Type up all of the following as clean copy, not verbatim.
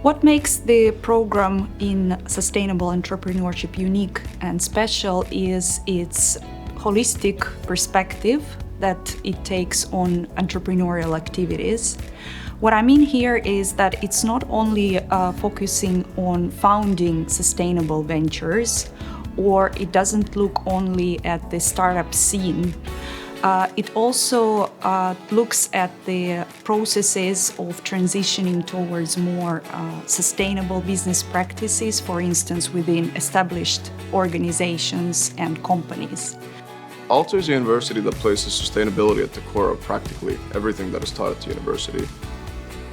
What makes the program in sustainable entrepreneurship unique and special is its holistic perspective that it takes on entrepreneurial activities. What I mean here is that it's not only focusing on founding sustainable ventures, or it doesn't look only at the startup scene. It also looks at the processes of transitioning towards more sustainable business practices, for instance, within established organizations and companies. Alto is a university that places sustainability at the core of practically everything that is taught at the university.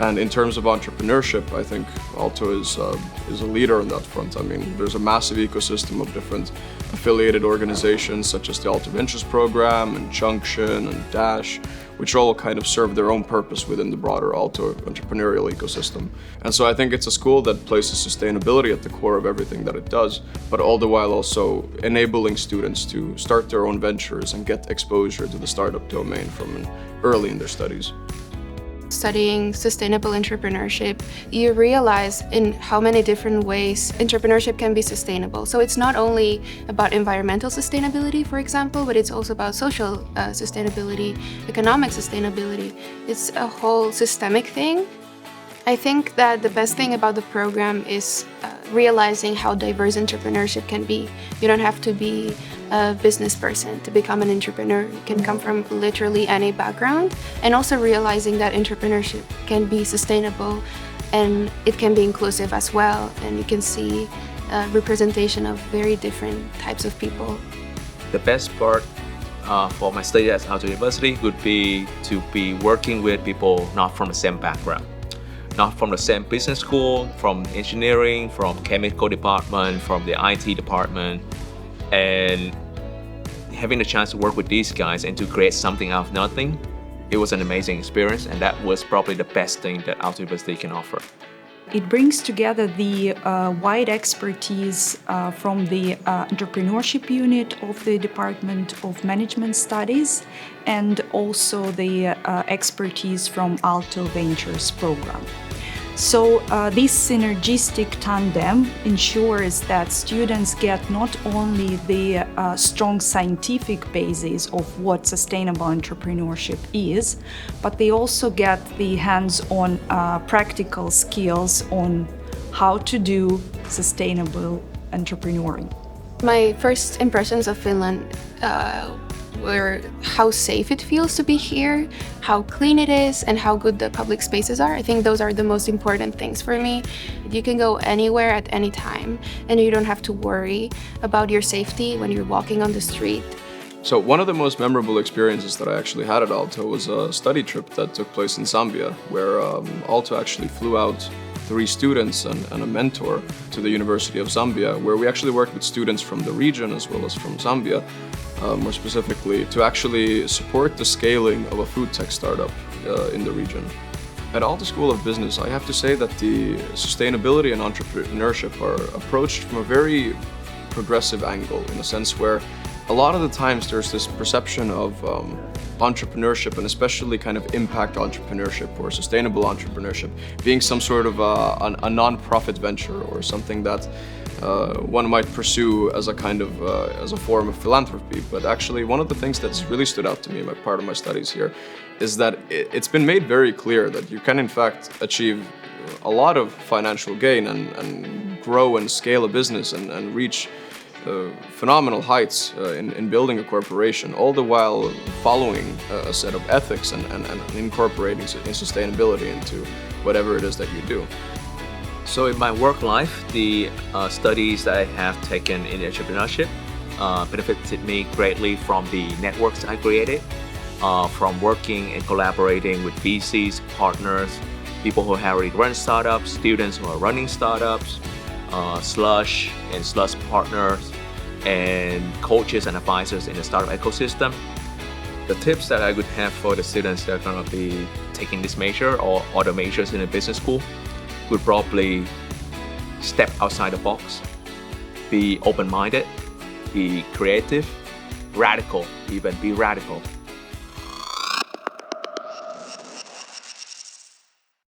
And in terms of entrepreneurship, I think Alto is a leader on that front. I mean, there's a massive ecosystem of different affiliated organizations such as the Alto Ventures program and Junction and Dash, which all kind of serve their own purpose within the broader Alto entrepreneurial ecosystem. And so I think it's a school that places sustainability at the core of everything that it does, but all the while also enabling students to start their own ventures and get exposure to the startup domain from early in their studies. Studying sustainable entrepreneurship, you realize in how many different ways entrepreneurship can be sustainable. So it's not only about environmental sustainability, for example, but it's also about social sustainability, economic sustainability. It's a whole systemic thing. I think that the best thing about the program is realizing how diverse entrepreneurship can be. You don't have to be a business person to become an entrepreneur. You can come from literally any background, and also realizing that entrepreneurship can be sustainable and it can be inclusive as well, and you can see a representation of very different types of people. The best part for my study at Alto University would be to be working with people not from the same background, not from the same business school, from engineering, from chemical department, from the IT department, and having the chance to work with these guys and to create something out of nothing, it was an amazing experience, and that was probably the best thing that Alto University can offer. It brings together the wide expertise from the entrepreneurship unit of the Department of Management Studies and also the expertise from Alto Ventures program. So this synergistic tandem ensures that students get not only the strong scientific basis of what sustainable entrepreneurship is, but they also get the hands-on practical skills on how to do sustainable entrepreneuring. My first impressions of Finland were how safe it feels to be here, how clean it is, and how good the public spaces are. I think those are the most important things for me. You can go anywhere at any time, and you don't have to worry about your safety when you're walking on the street. So one of the most memorable experiences that I actually had at Alto was a study trip that took place in Zambia, where Alto actually flew out 3 students and a mentor to the University of Zambia, where we actually worked with students from the region as well as from Zambia, more specifically, to actually support the scaling of a food tech startup in the region. At Alto School of Business, I have to say that the sustainability and entrepreneurship are approached from a very progressive angle, in a sense where a lot of the times there's this perception of entrepreneurship, and especially kind of impact entrepreneurship or sustainable entrepreneurship, being some sort of a non-profit venture or something that one might pursue as a kind of as a form of philanthropy. But actually, one of the things that's really stood out to me, my part of my studies here, is that it's been made very clear that you can in fact achieve a lot of financial gain and grow and scale a business and reach phenomenal heights in building a corporation, all the while following a set of ethics and incorporating sustainability into whatever it is that you do. So in my work life, the studies that I have taken in entrepreneurship benefited me greatly from the networks I created, from working and collaborating with VCs, partners, people who have already run startups, students who are running startups, slush and slush partners, and coaches and advisors in the startup ecosystem. The tips that I would have for the students that are going to be taking this major or other majors in a business school would probably step outside the box, be open-minded, be creative, radical, even be radical.